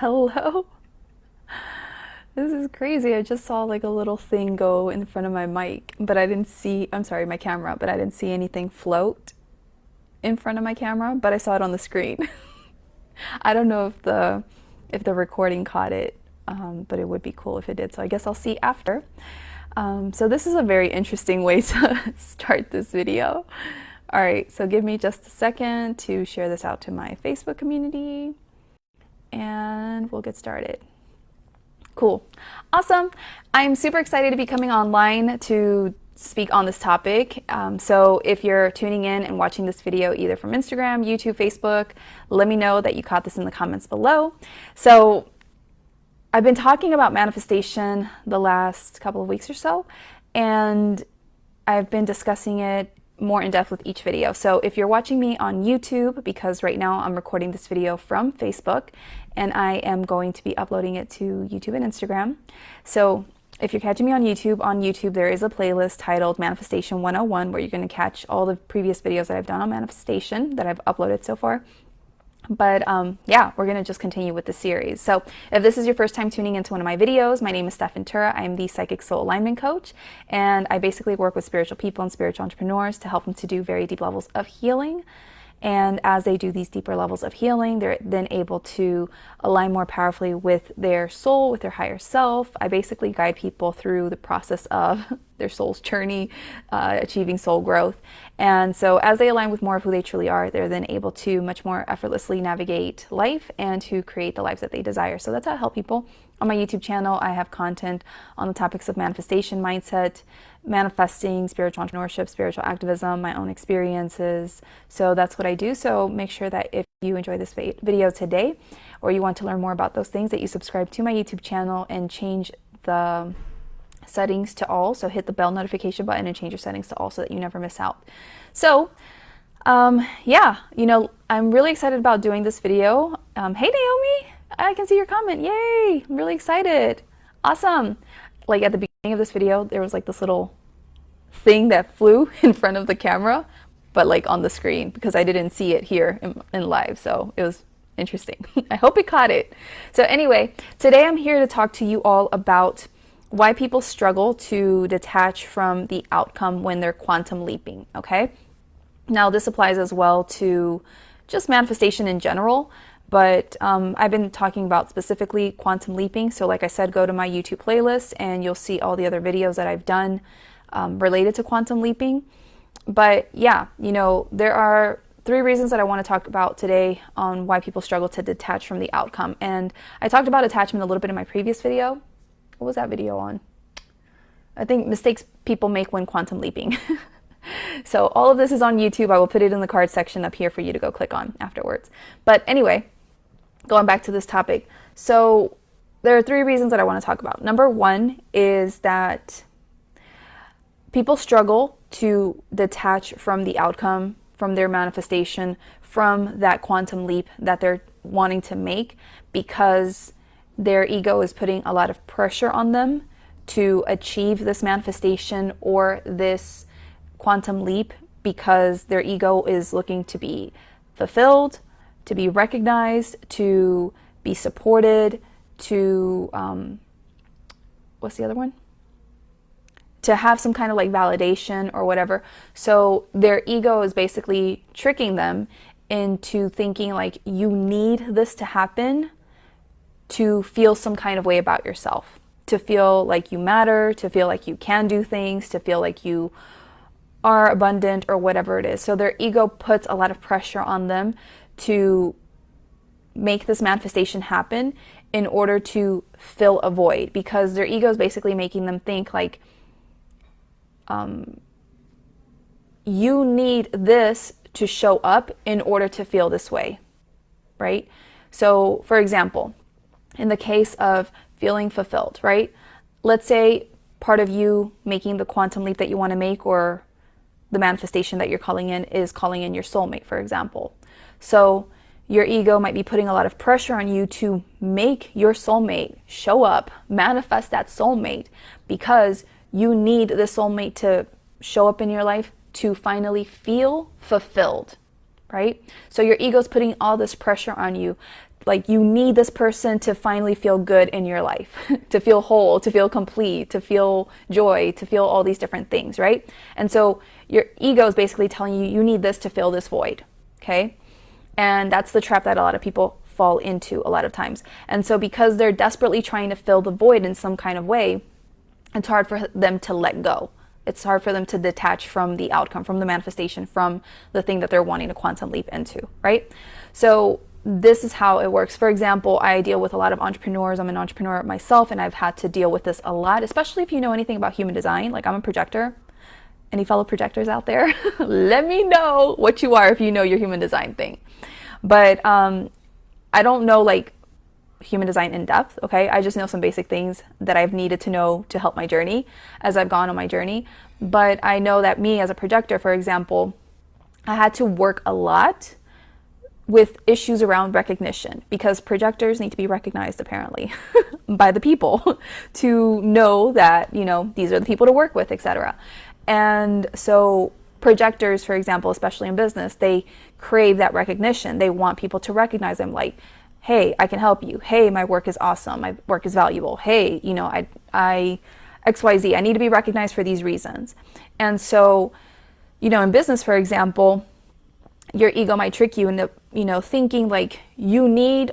Hello? This is crazy. I just saw like a little thing go in front of my mic, but I didn't see, I'm sorry, my camera, but I didn't see anything float in front of my camera, but I saw it on the screen. I don't know if the recording caught it, but it would be cool if it did. So I guess I'll see after. So this is a very interesting way to start this video. All right, so give me just a second to share this out to my Facebook community and we'll get started. Cool. Awesome. I'm super excited to be coming online to speak on this topic. So if you're tuning in and watching this video either from Instagram, YouTube, Facebook, let me know that you caught this in the comments below. So I've been talking about manifestation the last couple of weeks or so, and I've been discussing it more in depth with each video. So if you're watching me on YouTube, because right now I'm recording this video from Facebook and I am going to be uploading it to YouTube and Instagram. So if you're catching me on YouTube there is a playlist titled Manifestation 101 where you're going to catch all the previous videos that I've done on manifestation that I've uploaded so far. But yeah, we're going to just continue with the series. So if this is your first time tuning into one of my videos, my name is Stef. I am the Psychic Soul Alignment Coach, and I basically work with spiritual people and spiritual entrepreneurs to help them to do very deep levels of healing. And as they do these deeper levels of healing, they're then able to align more powerfully with their soul, with their higher self. I basically guide people through the process of their soul's journey, achieving soul growth. And so as they align with more of who they truly are, they're then able to much more effortlessly navigate life and to create the lives that they desire. So that's how I help people. On my YouTube channel, I have content on the topics of manifestation, mindset, manifesting, spiritual entrepreneurship, spiritual activism, my own experiences. So that's what I do. So make sure that if you enjoy this video today, or you want to learn more about those things, that you subscribe to my YouTube channel and change the settings to all. So hit the bell notification button and change your settings to all so that you never miss out. So yeah, I'm really excited about doing this video. Hey Naomi, I can see your comment. Yay, I'm really excited. Awesome. Like at the beginning of this video, there was like this little thing that flew in front of the camera, but like on the screen, because I didn't see it here in live. So it was interesting. I hope it caught it. So anyway, today I'm here to talk to you all about why people struggle to detach from the outcome when they're quantum leaping, okay? Now this applies as well to just manifestation in general, but I've been talking about specifically quantum leaping. So like I said, go to my YouTube playlist and you'll see all the other videos that I've done related to quantum leaping. But yeah, there are 3 reasons that I want to talk about today on why people struggle to detach from the outcome. And I talked about attachment a little bit in my previous video. What was that video on? I think mistakes people make when quantum leaping. So all of this is on YouTube. I will put it in the card section up here for you to go click on afterwards. But anyway, going back to this topic. So there are 3 reasons that I want to talk about. Number 1 is that people struggle to detach from the outcome, from their manifestation, from that quantum leap that they're wanting to make, because their ego is putting a lot of pressure on them to achieve this manifestation or this quantum leap, because their ego is looking to be fulfilled, to be recognized, to be supported, to what's the other one? To have some kind of like validation or whatever. So their ego is basically tricking them into thinking like you need this to happen to feel some kind of way about yourself, to feel like you matter, to feel like you can do things, to feel like you are abundant or whatever it is. So their ego puts a lot of pressure on them to make this manifestation happen in order to fill a void, because their ego is basically making them think like you need this to show up in order to feel this way, right? So for example, in the case of feeling fulfilled, right? Let's say part of you making the quantum leap that you want to make, or the manifestation that you're calling in, is calling in your soulmate, for example. So your ego might be putting a lot of pressure on you to make your soulmate show up, manifest that soulmate, because you need the soulmate to show up in your life to finally feel fulfilled, right? So your ego's putting all this pressure on you like you need this person to finally feel good in your life, to feel whole, to feel complete, to feel joy, to feel all these different things, right? And so your ego is basically telling you you need this to fill this void, okay? And that's the trap that a lot of people fall into a lot of times. And so because they're desperately trying to fill the void in some kind of way, it's hard for them to let go. It's hard for them to detach from the outcome, from the manifestation, from the thing that they're wanting to quantum leap into, right? So this is how it works. For example, I deal with a lot of entrepreneurs. I'm an entrepreneur myself, and I've had to deal with this a lot, especially if you know anything about human design. Like, I'm a projector. Any fellow projectors out there? Let me know what you are if you know your human design thing. But I don't know like human design in depth, okay? I just know some basic things that I've needed to know to help my journey as I've gone on my journey. But I know that me as a projector, for example, I had to work a lot with issues around recognition, because projectors need to be recognized apparently by the people to know that, you know, these are the people to work with, etc. And so projectors, for example, especially in business, they crave that recognition. They want people to recognize them, like, hey, I can help you. Hey, my work is awesome. My work is valuable. Hey, you know, I XYZ, I need to be recognized for these reasons. And so, you know, in business, for example, your ego might trick you into, you know, thinking like you need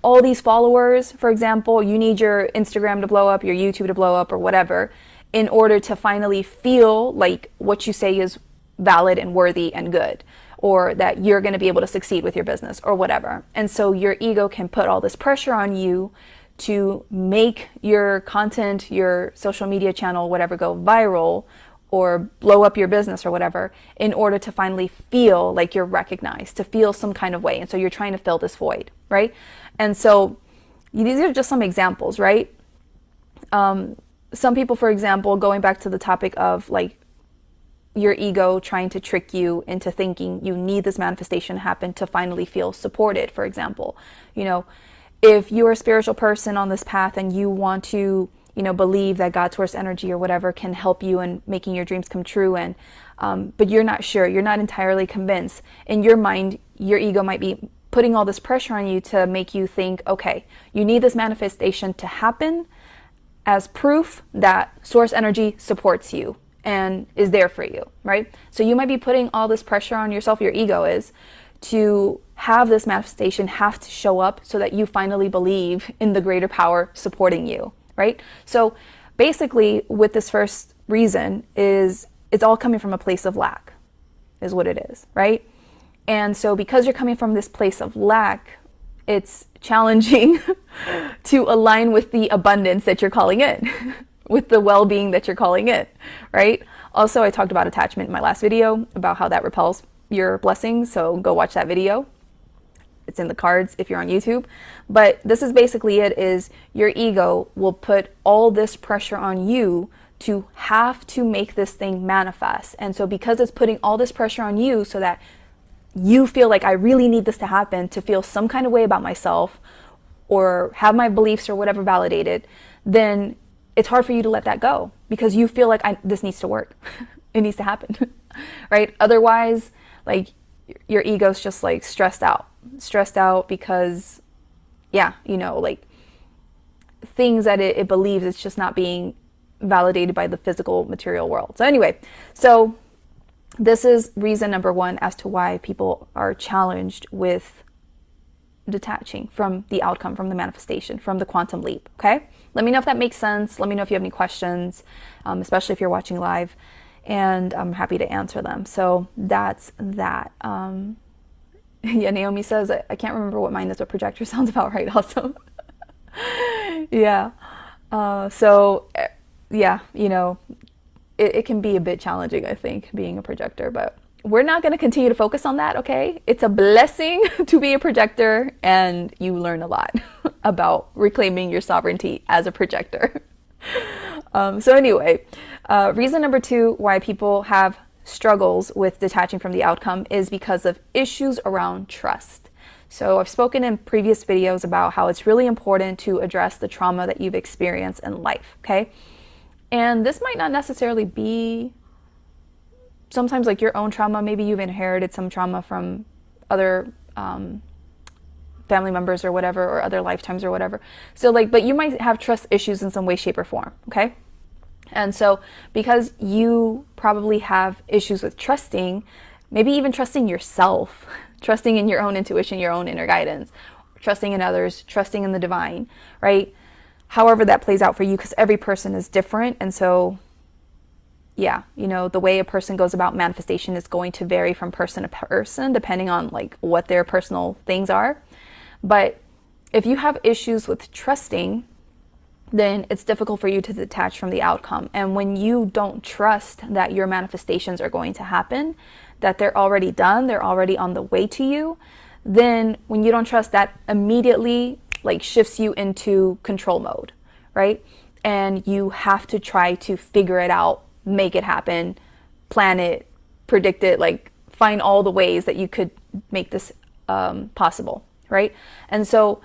all these followers. For example, you need your Instagram to blow up, your YouTube to blow up, or whatever, in order to finally feel like what you say is valid and worthy and good, or that you're going to be able to succeed with your business or whatever. And so your ego can put all this pressure on you to make your content, your social media channel, whatever, go viral or blow up your business or whatever, in order to finally feel like you're recognized, to feel some kind of way. And so you're trying to fill this void, right? And so these are just some examples, right? Some people, for example, going back to the topic of like your ego trying to trick you into thinking you need this manifestation to happen to finally feel supported, for example. You know, if you're a spiritual person on this path and you want to, you know, believe that God's source energy or whatever can help you in making your dreams come true, and but you're not sure, you're not entirely convinced. In your mind, your ego might be putting all this pressure on you to make you think, okay, you need this manifestation to happen as proof that source energy supports you and is there for you, right? So you might be putting all this pressure on yourself, your ego is, to have this manifestation have to show up so that you finally believe in the greater power supporting you, right? So basically with this first reason is it's all coming from a place of lack, is what it is, right? And so because you're coming from this place of lack, it's challenging to align with the abundance that you're calling in, with the well-being that you're calling in, right? Also, I talked about attachment in my last video, about how that repels your blessings, so go watch that video. It's in the cards if you're on YouTube. But this is basically it, is your ego will put all this pressure on you to have to make this thing manifest. And so because it's putting all this pressure on you so that you feel like I really need this to happen to feel some kind of way about myself or have my beliefs or whatever validated, then it's hard for you to let that go because you feel like this needs to work. It needs to happen, right? Otherwise, like your ego's just like stressed out because, yeah, you know, like things that it believes it's just not being validated by the physical material world. So anyway, so this is reason number one as to why people are challenged with detaching from the outcome, from the manifestation, from the quantum leap, okay? Let me know if that makes sense. Let me know if you have any questions, especially if you're watching live, and I'm happy to answer them. So that's that. Yeah, Naomi says, I can't remember what mine is, but projector sounds about right also. Yeah. Yeah, you know, it can be a bit challenging, I think, being a projector, but we're not going to continue to focus on that, okay? It's a blessing to be a projector, and you learn a lot about reclaiming your sovereignty as a projector. So anyway, reason number two why people have struggles with detaching from the outcome is because of issues around trust. So I've spoken in previous videos about how it's really important to address the trauma that you've experienced in life, okay? And this might not necessarily be sometimes like your own trauma. Maybe you've inherited some trauma from other family members or whatever, or other lifetimes or whatever. So like, but you might have trust issues in some way, shape, or form. Okay. And so because you probably have issues with trusting, maybe even trusting yourself, trusting in your own intuition, your own inner guidance, trusting in others, trusting in the divine, right? However that plays out for you, because every person is different. And so, yeah, the way a person goes about manifestation is going to vary from person to person, depending on like what their personal things are. But if you have issues with trusting, then it's difficult for you to detach from the outcome. And when you don't trust that your manifestations are going to happen, that they're already done, they're already on the way to you, then when you don't trust, that immediately like shifts you into control mode, right? And you have to try to figure it out, make it happen, plan it, predict it, like find all the ways that you could make this possible, right? And so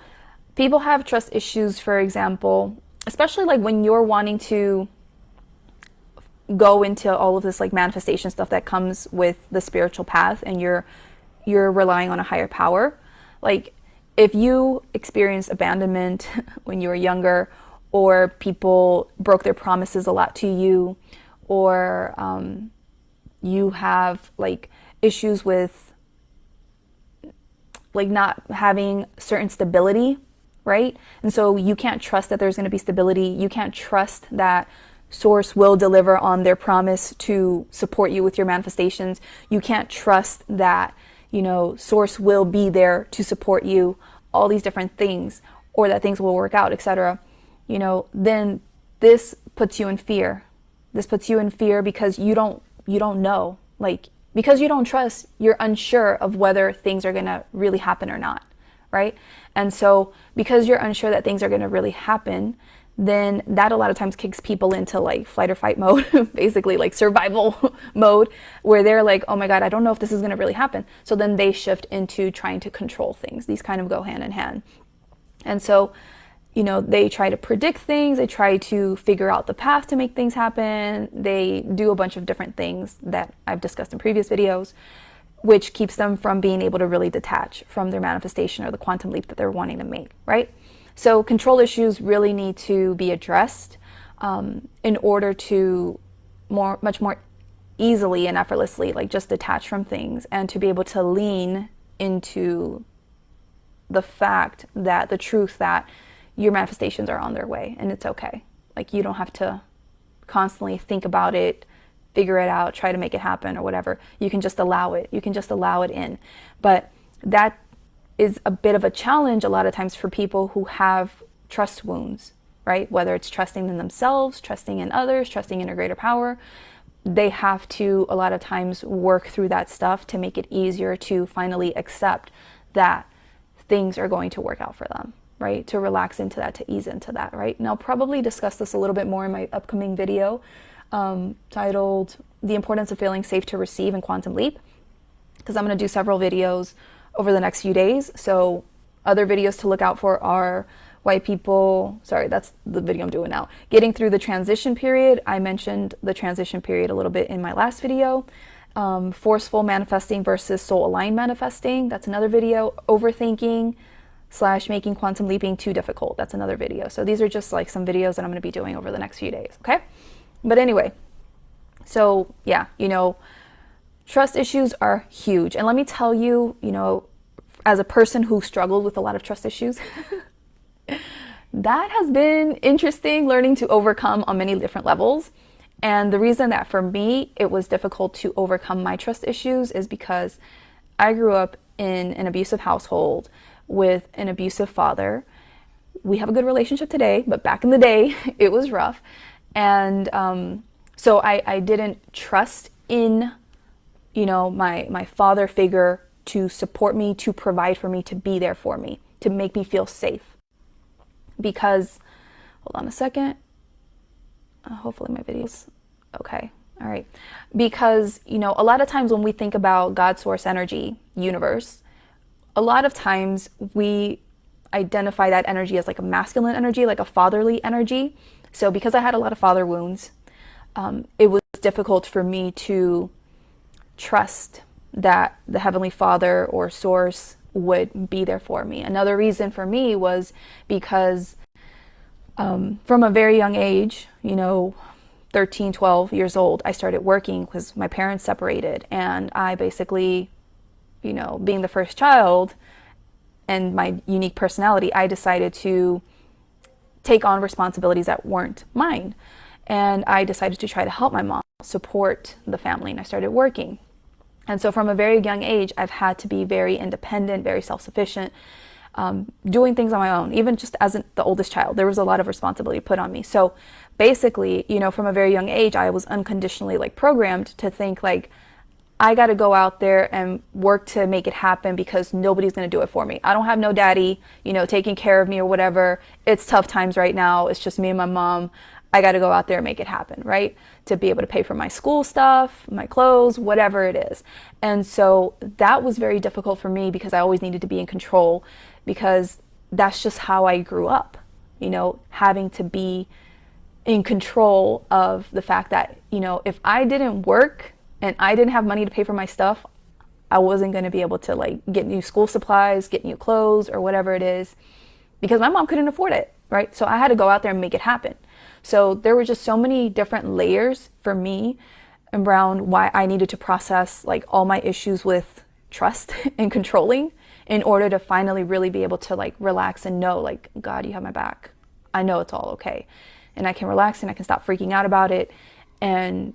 people have trust issues, for example, especially like when you're wanting to go into all of this like manifestation stuff that comes with the spiritual path, and you're relying on a higher power. Like if you experienced abandonment when you were younger, or people broke their promises a lot to you, or you have like issues with like not having certain stability, right? And so you can't trust that there's going to be stability. You can't trust that source will deliver on their promise to support you with your manifestations. You can't trust that, source will be there to support you, all these different things, or that things will work out, etc. Then this puts you in fear. This puts you in fear because you don't know, like, because you don't trust, you're unsure of whether things are going to really happen or not, right? And so because you're unsure that things are going to really happen, then that a lot of times kicks people into like flight or fight mode, basically like survival mode, where they're like, oh my God, I don't know if this is going to really happen. So then they shift into trying to control things. These kind of go hand in hand. And so, they try to predict things. They try to figure out the path to make things happen. They do a bunch of different things that I've discussed in previous videos, which keeps them from being able to really detach from their manifestation or the quantum leap that they're wanting to make, right? So control issues really need to be addressed in order to much more easily and effortlessly like just detach from things, and to be able to lean into the fact that the truth that your manifestations are on their way, and it's okay. Like you don't have to constantly think about it, figure it out, try to make it happen or whatever. You can just allow it. You can just allow it in. But that is a bit of a challenge a lot of times for people who have trust wounds, right? Whether it's trusting in themselves, trusting in others, trusting in a greater power. They have to a lot of times work through that stuff to make it easier to finally accept that things are going to work out for them, right? To relax into that, to ease into that, right? And I'll probably discuss this a little bit more in my upcoming video titled The Importance of Feeling Safe to Receive in Quantum Leap, because I'm going to do several videos over the next few days. So other videos to look out for are why people, sorry, that's the video I'm doing now, getting through the transition period. I mentioned the transition period a little bit in my last video. Forceful manifesting versus soul aligned manifesting, that's another video. Overthinking / making quantum leaping too difficult, that's another video. So these are just like some videos that I'm going to be doing over the next few days, okay? But anyway, so yeah, trust issues are huge. And let me tell you, as a person who struggled with a lot of trust issues, that has been interesting learning to overcome on many different levels. And the reason that for me, it was difficult to overcome my trust issues is because I grew up in an abusive household with an abusive father. We have a good relationship today, but back in the day, it was rough. And so I didn't trust in, my father figure to support me, to provide for me, to be there for me, to make me feel safe. Because, hold on a second. Hopefully my video's okay. All right. Because, a lot of times when we think about God, source, energy, universe, a lot of times we identify that energy as like a masculine energy, like a fatherly energy. So because I had a lot of father wounds, it was difficult for me to trust that the Heavenly Father or source would be there for me. Another reason for me was because from a very young age, 13, 12 years old, I started working because my parents separated. And I basically, being the first child and my unique personality, I decided to take on responsibilities that weren't mine. And I decided to try to help my mom support the family, and I started working. And so from a very young age, I've had to be very independent, very self-sufficient, doing things on my own. Even just as the oldest child, there was a lot of responsibility put on me. So basically, from a very young age, I was unconditionally programmed to think I got to go out there and work to make it happen because nobody's going to do it for me. I don't have no daddy, taking care of me or whatever. It's tough times right now. It's just me and my mom. I got to go out there and make it happen, right? To be able to pay for my school stuff, my clothes, whatever it is. And so that was very difficult for me because I always needed to be in control, because that's just how I grew up, having to be in control of the fact that, if I didn't work and I didn't have money to pay for my stuff, I wasn't going to be able to get new school supplies, get new clothes, or whatever it is, because my mom couldn't afford it, right? So I had to go out there and make it happen. So there were just so many different layers for me around why I needed to process all my issues with trust and controlling in order to finally really be able to relax and know God, you have my back. I know it's all okay. And I can relax and I can stop freaking out about it, and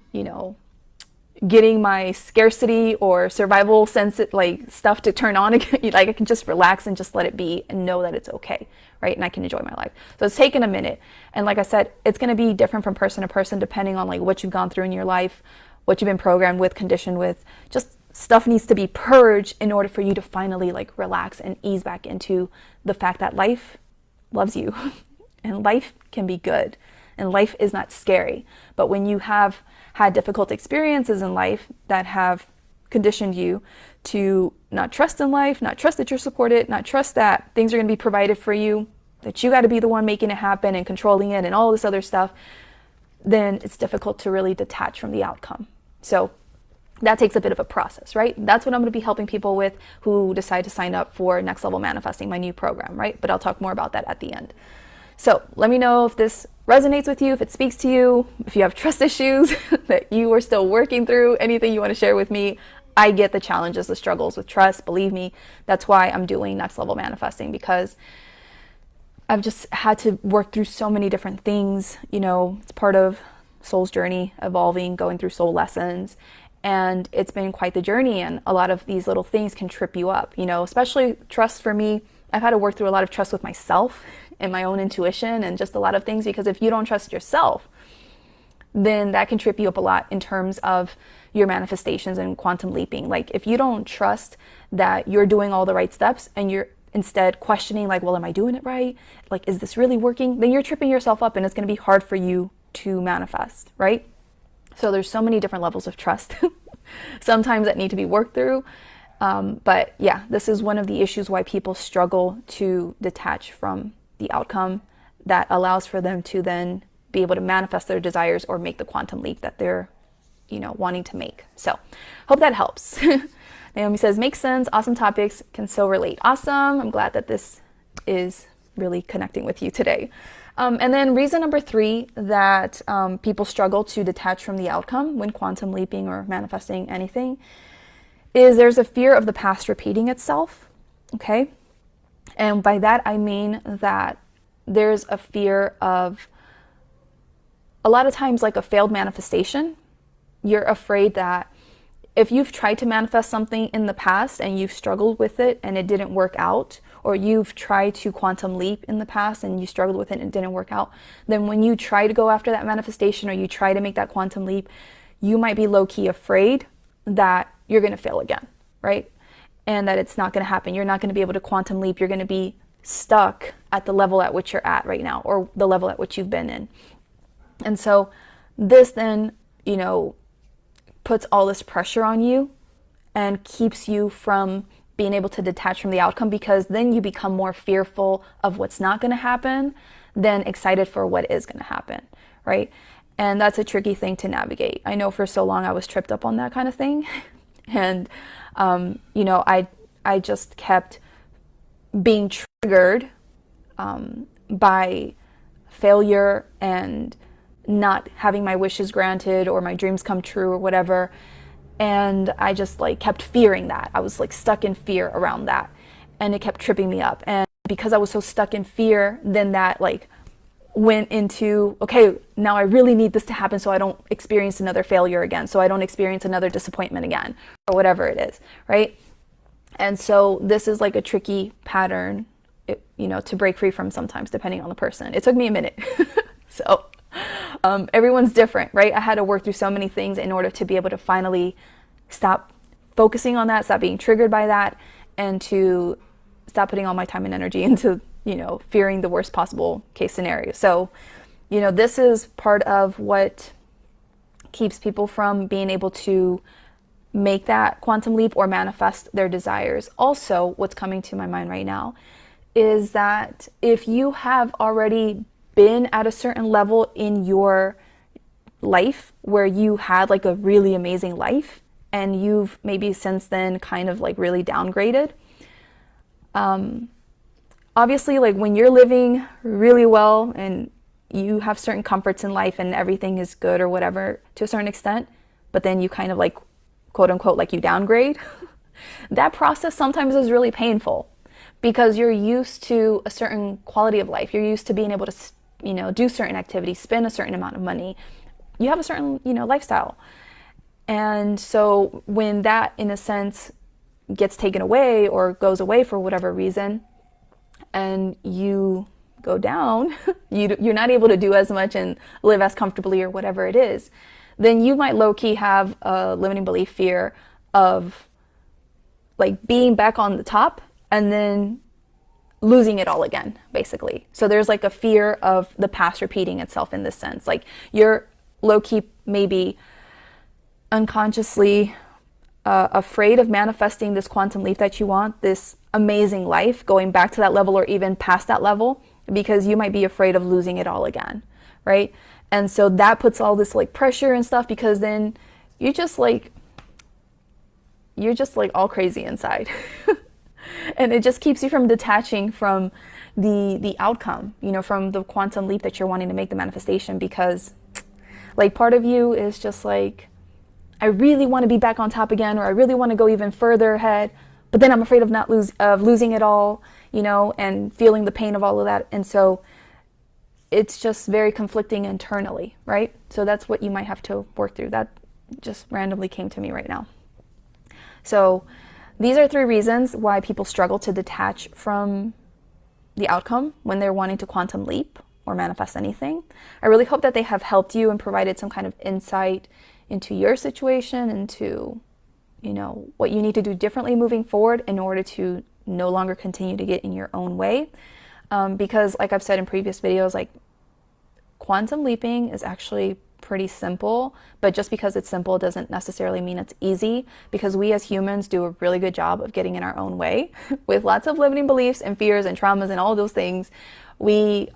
getting my scarcity or survival sense stuff to turn on again. I can just relax and just let it be and know that it's okay, right? And I can enjoy my life. So it's taken a minute. And like I said, it's going to be different from person to person depending on what you've gone through in your life, what you've been programmed with, conditioned with. Just stuff needs to be purged in order for you to finally relax and ease back into the fact that life loves you and life can be good and life is not scary. But when you have had difficult experiences in life that have conditioned you to not trust in life, not trust that you're supported, not trust that things are going to be provided for you, that you got to be the one making it happen and controlling it and all this other stuff, then it's difficult to really detach from the outcome. So that takes a bit of a process, right? That's what I'm going to be helping people with who decide to sign up for Next Level Manifesting, my new program, right? But I'll talk more about that at the end. So let me know if this resonates with you, if it speaks to you, if you have trust issues that you are still working through, anything you want to share with me. I get the challenges, the struggles with trust. Believe me, that's why I'm doing Next Level Manifesting, because I've just had to work through so many different things. It's part of soul's journey, evolving, going through soul lessons. And it's been quite the journey. And a lot of these little things can trip you up, especially trust for me. I've had to work through a lot of trust with myself and my own intuition and just a lot of things, because if you don't trust yourself, then that can trip you up a lot in terms of your manifestations and quantum leaping. If you don't trust that you're doing all the right steps and you're instead questioning well, am I doing it right? Is this really working? Then you're tripping yourself up and it's going to be hard for you to manifest, right? So there's so many different levels of trust sometimes that need to be worked through. But yeah, this is one of the issues why people struggle to detach from the outcome that allows for them to then be able to manifest their desires or make the quantum leap that they're, wanting to make. So hope that helps. Naomi says, makes sense. Awesome topics. Can so relate. Awesome. I'm glad that this is really connecting with you today. And then reason number 3 that people struggle to detach from the outcome when quantum leaping or manifesting anything is there's a fear of the past repeating itself. Okay. And by that, I mean that there's a fear of a lot of times a failed manifestation. You're afraid that if you've tried to manifest something in the past and you've struggled with it and it didn't work out, or you've tried to quantum leap in the past and you struggled with it and it didn't work out, then when you try to go after that manifestation or you try to make that quantum leap, you might be low-key afraid that you're going to fail again, right? And that it's not going to happen. You're not going to be able to quantum leap. You're going to be stuck at the level at which you're at right now, or the level at which you've been in. And so this then, puts all this pressure on you and keeps you from being able to detach from the outcome, because then you become more fearful of what's not going to happen than excited for what is going to happen, right? And that's a tricky thing to navigate. I know for so long I was tripped up on that kind of thing. And, I just kept being triggered by failure and not having my wishes granted or my dreams come true or whatever. And I just like kept fearing that. I was like stuck in fear around that. And it kept tripping me up. And because I was so stuck in fear, then that like went into, okay, now I really need this to happen so I don't experience another failure again, so I don't experience another disappointment again, or whatever it is, right? And so this is like a tricky pattern, to break free from sometimes, depending on the person. It took me a minute. So everyone's different, right? I had to work through so many things in order to be able to finally stop focusing on that, stop being triggered by that, and to stop putting all my time and energy into, fearing the worst possible case scenario. So, this is part of what keeps people from being able to make that quantum leap or manifest their desires. Also, what's coming to my mind right now is that if you have already been at a certain level in your life where you had like a really amazing life and you've maybe since then kind of like really downgraded, obviously like when you're living really well and you have certain comforts in life and everything is good or whatever to a certain extent, but then you kind of like quote unquote like you downgrade, that process sometimes is really painful because you're used to a certain quality of life. You're used to being able to do certain activities, spend a certain amount of money. You have a certain lifestyle. And so when that in a sense gets taken away or goes away for whatever reason and you go down, you're not able to do as much and live as comfortably or whatever it is, then you might low-key have a limiting belief fear of like being back on the top and then losing it all again, basically. So there's like a fear of the past repeating itself in this sense. Like you're low-key maybe unconsciously afraid of manifesting this quantum leap that you want, this amazing life, going back to that level or even past that level, because you might be afraid of losing it all again, right? And so that puts all this like pressure and stuff because then you're just like all crazy inside. And it just keeps you from detaching from the outcome, from the quantum leap that you're wanting to make, the manifestation, because like part of you is just like, I really want to be back on top again, or I really want to go even further ahead, but then I'm afraid of losing it all, and feeling the pain of all of that. And so it's just very conflicting internally, right? So that's what you might have to work through. That just randomly came to me right now. So these are 3 reasons why people struggle to detach from the outcome when they're wanting to quantum leap or manifest anything. I really hope that they have helped you and provided some kind of insight into your situation, into, what you need to do differently moving forward in order to no longer continue to get in your own way. Because like I've said in previous videos, like quantum leaping is actually pretty simple, but just because it's simple doesn't necessarily mean it's easy, because we as humans do a really good job of getting in our own way with lots of limiting beliefs and fears and traumas and all those things. We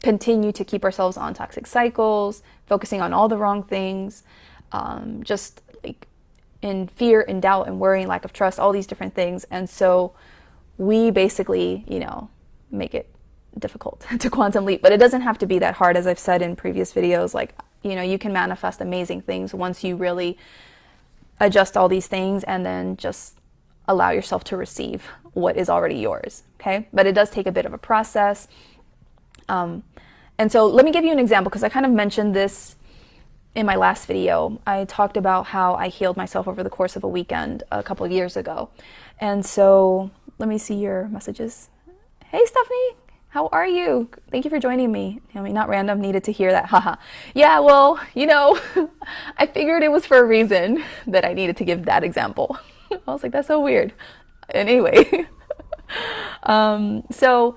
continue to keep ourselves on toxic cycles, focusing on all the wrong things, just like in fear and doubt and worry and lack of trust, all these different things. And so we basically, make it difficult to quantum leap, but it doesn't have to be that hard. As I've said in previous videos, like, you can manifest amazing things once you really adjust all these things and then just allow yourself to receive what is already yours. Okay. But it does take a bit of a process. And so let me give you an example, because I kind of mentioned this in my last video. I talked about how I healed myself over the course of a weekend a couple of years ago. And so let me see your messages. Hey, Stephanie, how are you? Thank you for joining me. Not random, needed to hear that. Haha. Yeah, well, I figured it was for a reason that I needed to give that example. I was like, that's so weird. And anyway, so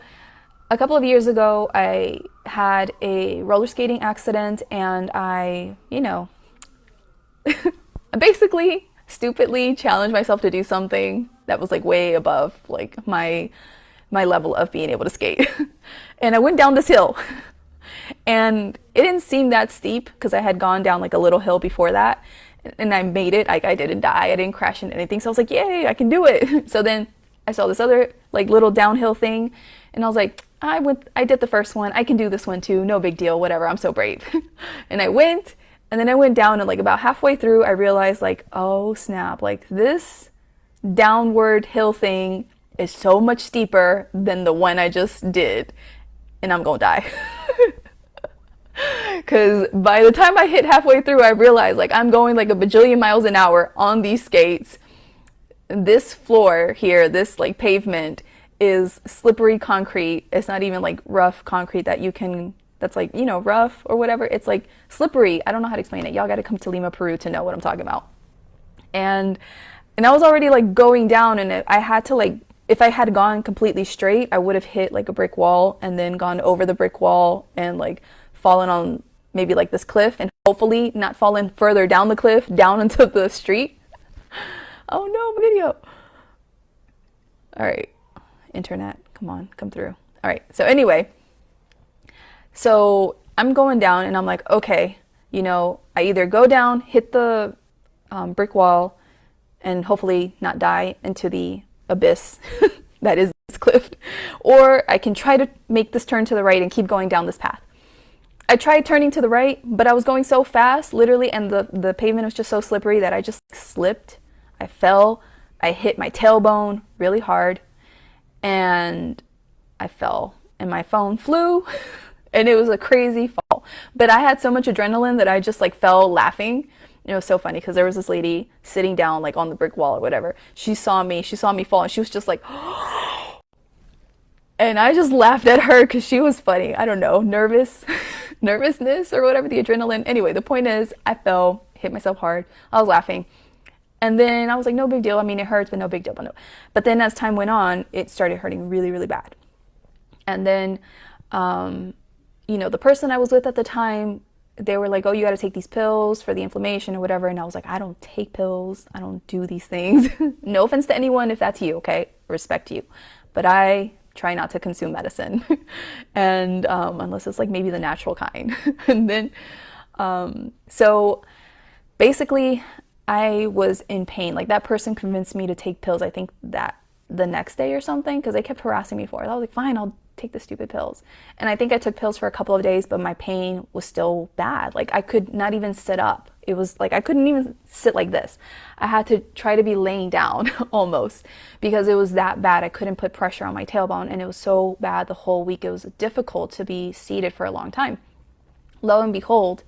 a couple of years ago, I had a roller skating accident, and I, basically stupidly challenged myself to do something that was like way above like my level of being able to skate. And I went down this hill, and it didn't seem that steep because I had gone down like a little hill before that, and I made it. I didn't die. I didn't crash into anything. So I was like, yay, I can do it. So then I saw this other like little downhill thing, and I was like, I did the first one. I can do this one too. No big deal. Whatever. I'm so brave. And I went, and then I went down, and like about halfway through, I realized like, oh snap, like this downward hill thing is so much steeper than the one I just did, and I'm gonna die. Because by the time I hit halfway through, I realized like I'm going like a bajillion miles an hour on these skates. This floor here, this like pavement, is slippery concrete. It's not even like rough concrete that you can, that's like, you know, rough or whatever. It's like slippery. I don't know how to explain it. Y'all got to come to Lima, Peru to know what I'm talking about. And I was already like going down, and I had to like, if I had gone completely straight, I would have hit like a brick wall and then gone over the brick wall and like fallen on maybe like this cliff, and hopefully not fallen further down the cliff down into the street. Oh no, video. All right, internet, come on, come through. All right, so anyway, so I'm going down, and I'm like, okay, you know, I either go down, hit the brick wall, and hopefully not die into the abyss that is this cliff, or I can try to make this turn to the right and keep going down this path. I tried turning to the right, but I was going so fast, literally, and the pavement was just so slippery that I just slipped. I fell. I hit my tailbone really hard, and I fell, and my phone flew, and it was a crazy fall. But I had so much adrenaline that I just like fell laughing. It was so funny because there was this lady sitting down like on the brick wall or whatever. She saw me fall, and she was just like, and I just laughed at her because she was funny. I don't know, nervousness or whatever, the adrenaline. Anyway, the point is I fell, hit myself hard. I was laughing. And then I was like, no big deal. I mean, it hurts, but no big deal. But then as time went on, it started hurting really, really bad. And then, you know, the person I was with at the time, they were like, oh, you got to take these pills for the inflammation or whatever. And I was like, I don't take pills. I don't do these things. No offense to anyone if that's you, okay? Respect you. But I try not to consume medicine. And unless it's like maybe the natural kind. And then, so basically, I was in pain. Like that person convinced me to take pills, I think that the next day or something, because they kept harassing me for it. I was like, fine, I'll take the stupid pills. And I think I took pills for a couple of days, but my pain was still bad. Like I could not even sit up. It was like I couldn't even sit like this. I had to try to be laying down almost because it was that bad. I couldn't put pressure on my tailbone, and it was so bad the whole week. It was difficult to be seated for a long time. Lo and behold,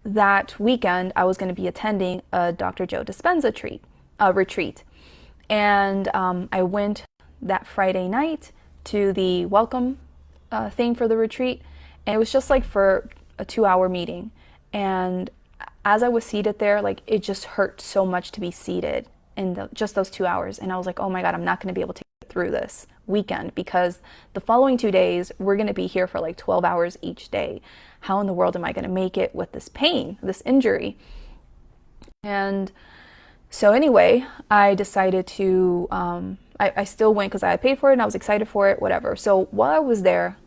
that weekend I was going to be attending a Dr. Joe Dispenza retreat. And I went that Friday night to the welcome thing for the retreat. And it was just like for a 2-hour meeting. And as I was seated there, like it just hurt so much to be seated in just those 2 hours. And I was like, oh my God, I'm not going to be able to get through this weekend because the following 2 days, we're going to be here for like 12 hours each day. How in the world am I going to make it with this pain, this injury? And so anyway, I decided to, I still went because I had paid for it and I was excited for it, whatever. So while I was there,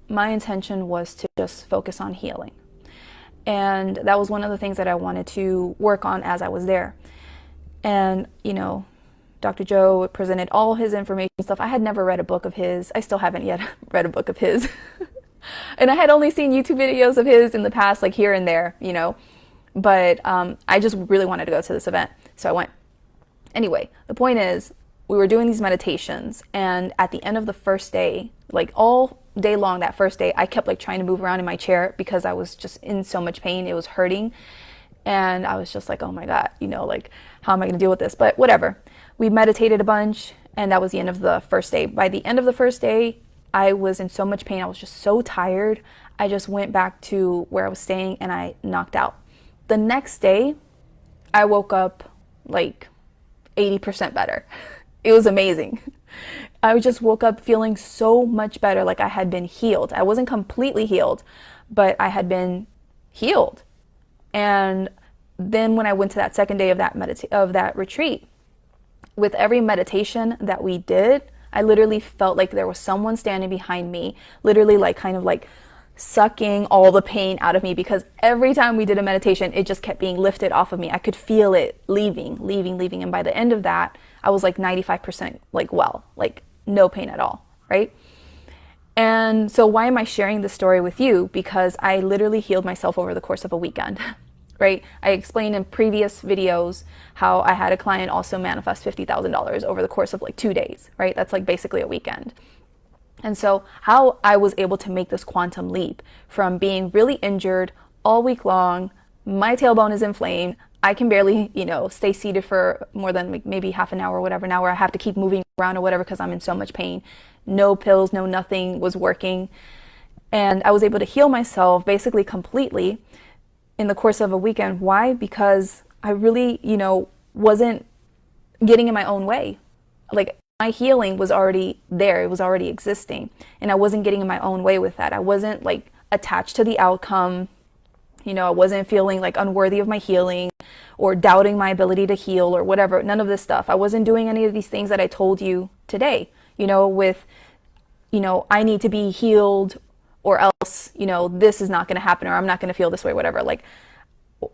my intention was to just focus on healing. And that was one of the things that I wanted to work on as I was there. And, you know, Dr. Joe presented all his information stuff. I had never read a book of his. I still haven't yet read a book of his. And I had only seen YouTube videos of his in the past, like here and there, you know. But I just really wanted to go to this event. So I went. Anyway, the point is, we were doing these meditations. And at the end of the first day, like all day long that first day, I kept like trying to move around in my chair because I was just in so much pain. It was hurting. And I was just like, oh my God, you know, like, how am I going to deal with this? But whatever. We meditated a bunch, and that was the end of the first day. By the end of the first day, I was in so much pain. I was just so tired. I just went back to where I was staying and I knocked out. The next day, I woke up like 80% better. It was amazing. I just woke up feeling so much better, like I had been healed. I wasn't completely healed, but I had been healed. And then when I went to that second day of that retreat, with every meditation that we did, I literally felt like there was someone standing behind me, literally like kind of like sucking all the pain out of me, because every time we did a meditation, it just kept being lifted off of me. I could feel it leaving. And by the end of that, I was like 95% like well, like no pain at all, right? And so why am I sharing this story with you? Because I literally healed myself over the course of a weekend, right? I explained in previous videos how I had a client also manifest $50,000 over the course of like 2 days, right? That's like basically a weekend. And so how I was able to make this quantum leap from being really injured all week long, my tailbone is inflamed, I can barely, stay seated for more than maybe half an hour or whatever, now where I have to keep moving around or whatever because I'm in so much pain. No pills, no nothing was working. And I was able to heal myself basically completely in the course of a weekend. Why? Because I really, wasn't getting in my own way. Like my healing was already there, it was already existing, and I wasn't getting in my own way with that. I wasn't like attached to the outcome. I wasn't feeling like unworthy of my healing or doubting my ability to heal or whatever. None of this stuff. I wasn't doing any of these things that I told you today, with, I need to be healed or else, this is not going to happen or I'm not going to feel this way, whatever. Like,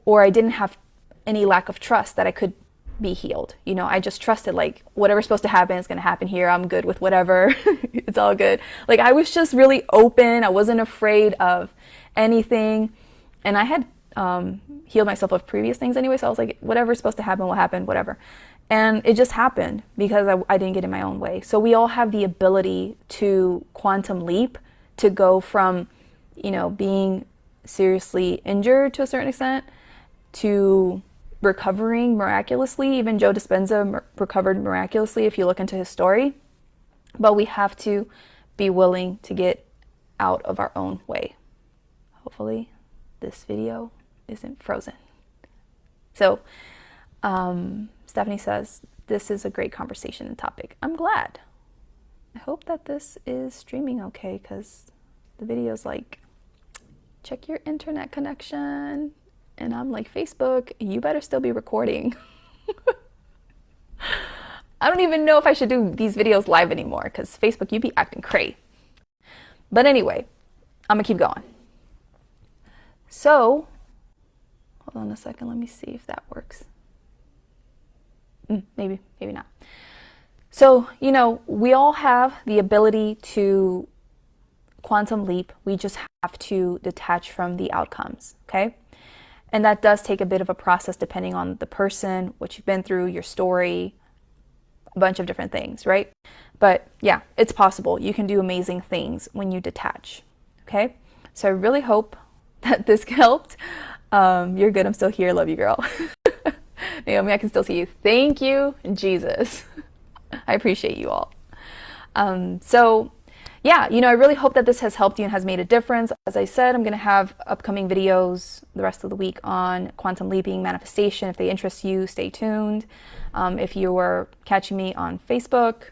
or I didn't have any lack of trust that I could be healed. I just trusted like whatever's supposed to happen is going to happen here. I'm good with whatever. It's all good. Like I was just really open. I wasn't afraid of anything. And I had healed myself of previous things anyway. So I was like, whatever's supposed to happen will happen, whatever. And it just happened because I didn't get in my own way. So we all have the ability to quantum leap, to go from, being seriously injured to a certain extent to recovering miraculously. Even Joe Dispenza recovered miraculously if you look into his story. But we have to be willing to get out of our own way. Hopefully this video isn't frozen. So Stephanie says, this is a great conversation and topic. I'm glad. I hope that this is streaming okay, because the video's like, check your internet connection. And I'm like, Facebook, you better still be recording. I don't even know if I should do these videos live anymore, because Facebook, you be acting cray. But anyway, I'm gonna keep going. So, hold on a second, let me see if that works. Maybe not. So, we all have the ability to quantum leap. We just have to detach from the outcomes, okay? And that does take a bit of a process depending on the person, what you've been through, your story, a bunch of different things, right? But yeah, it's possible. You can do amazing things when you detach, okay? So I really hope that this helped. You're good. I'm still here. Love you, girl. Naomi, I can still see you. Thank you, Jesus. I appreciate you all. So yeah, I really hope that this has helped you and has made a difference. As I said, I'm going to have upcoming videos the rest of the week on quantum leaping, manifestation. If they interest you, stay tuned. If you are catching me on Facebook,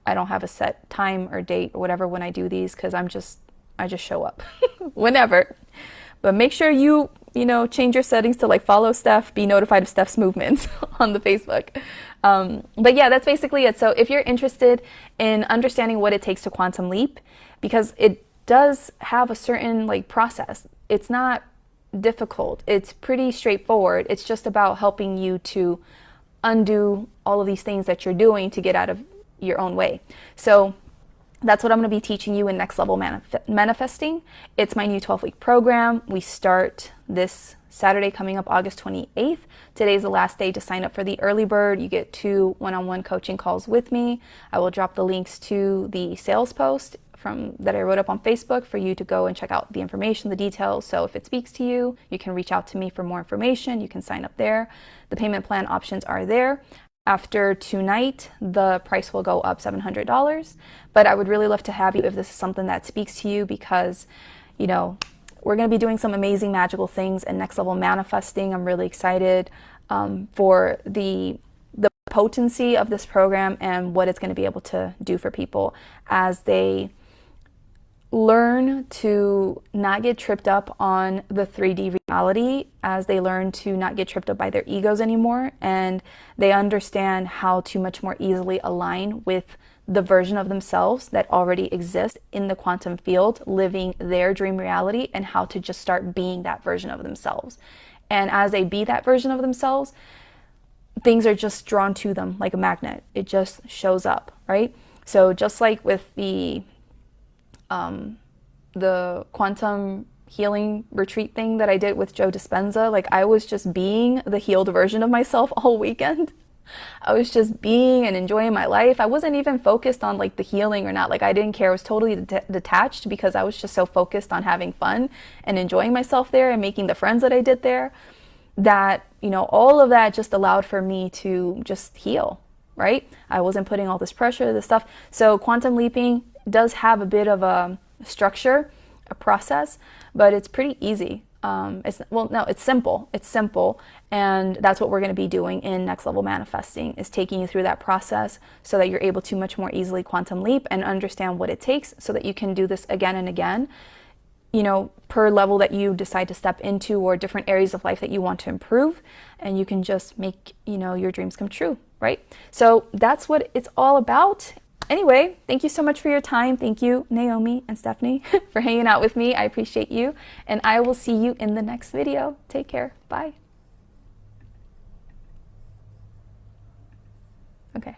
I don't have a set time or date or whatever when I do these, because I just show up whenever. But make sure you change your settings to like follow Stef, be notified of Stef's movements on the Facebook. But yeah, that's basically it. So if you're interested in understanding what it takes to quantum leap, because it does have a certain like process, it's not difficult. It's pretty straightforward. It's just about helping you to undo all of these things that you're doing to get out of your own way. So that's what I'm going to be teaching you in Next Level Manifesting. It's my new 12-week program. We start this Saturday coming up, August 28th. Today's the last day to sign up for the early bird. You get 2 one-on-one coaching calls with me. I will drop the links to the sales post that I wrote up on Facebook for you to go and check out the information, the details. So if it speaks to you, you can reach out to me for more information. You can sign up there. The payment plan options are there. After tonight, the price will go up $700, but I would really love to have you if this is something that speaks to you, because, we're going to be doing some amazing magical things in Next Level Manifesting. I'm really excited for the potency of this program and what it's going to be able to do for people as they learn to not get tripped up on the 3D reality, as they learn to not get tripped up by their egos anymore, and they understand how to much more easily align with the version of themselves that already exists in the quantum field, living their dream reality, and how to just start being that version of themselves. And as they be that version of themselves, things are just drawn to them like a magnet. It just shows up, right? So just like with the quantum healing retreat thing that I did with Joe Dispenza, like I was just being the healed version of myself all weekend. I was just being and enjoying my life. I wasn't even focused on like the healing or not. Like I didn't care. I was totally detached because I was just so focused on having fun and enjoying myself there and making the friends that I did there, that, you know, all of that just allowed for me to just heal, right? I wasn't putting all this pressure, this stuff. So quantum leaping does have a bit of a structure, a process, but it's pretty easy. It's simple. It's simple, and that's what we're going to be doing in Next Level Manifesting, is taking you through that process so that you're able to much more easily quantum leap and understand what it takes so that you can do this again and again, you know, per level that you decide to step into or different areas of life that you want to improve, and you can just make, you know, your dreams come true, right? So that's what it's all about. Anyway, thank you so much for your time. Thank you, Naomi and Stephanie, for hanging out with me. I appreciate you, and I will see you in the next video. Take care. Bye. Okay.